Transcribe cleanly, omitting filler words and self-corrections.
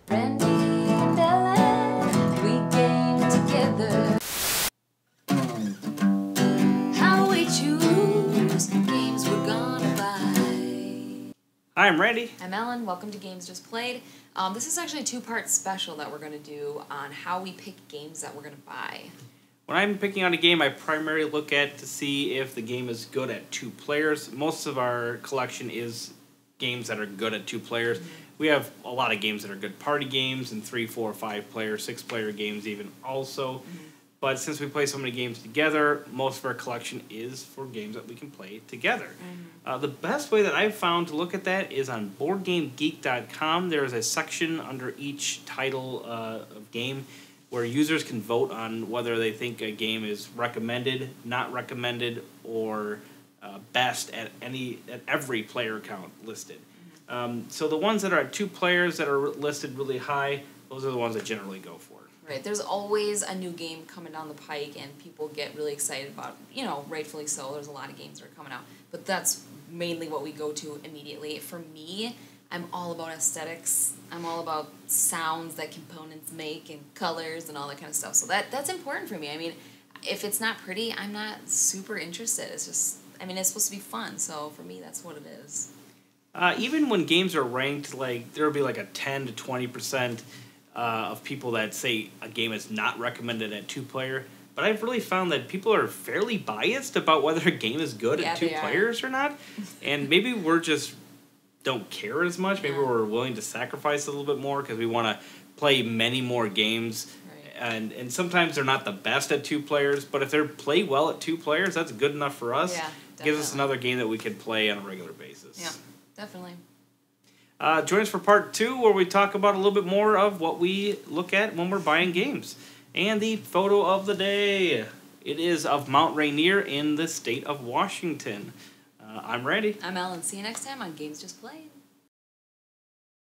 Randy and Ellen, we game together. How we choose games we're gonna buy. Hi, I'm Randy. I'm Ellen. Welcome to Games Just Played. This is actually a two-part special that we're going to do on how we pick games that we're going to buy. When I'm picking out a game, I primarily look at to see if the game is good at 2 players. Most of our collection is games that are good at 2 players. Mm-hmm. We have a lot of games that are good party games and 3, 4, 5 player, 6 player games even also. Mm-hmm. But since we play so many games together, most of our collection is for games that we can play together. Mm-hmm. The best way that I've found to look at that is on BoardGameGeek.com. There is a section under each title of game where users can vote on whether they think a game is recommended, not recommended, or best at every player count listed. Mm-hmm. So the ones that are at 2 players that are listed really high, those are the ones I generally go for. Right, there's always a new game coming down the pike, and people get really excited about, rightfully so. There's a lot of games that are coming out, but that's mainly what we go to immediately. For me, I'm all about aesthetics. I'm all about sounds that components make and colors and all that kind of stuff. So that's important for me. I mean, if it's not pretty, I'm not super interested. It's just, it's supposed to be fun. So for me, that's what it is. Even when games are ranked, there'll be a 10 to 20% of people that say a game is not recommended at 2 player. But I've really found that people are fairly biased about whether a game is good at 2 players or not. And maybe we're just don't care as much. Maybe we're willing to sacrifice a little bit more because we want to play many more games. Right. And sometimes they're not the best at 2 players, but if they play well at 2 players, that's good enough for us. Yeah, it gives us another game that we can play on a regular basis. Yeah, definitely. Join us for part 2 where we talk about a little bit more of what we look at when we're buying games. And the photo of the day. It is of Mount Rainier in the state of Washington. I'm Randy. I'm Ellen. See you next time on Games Just Played.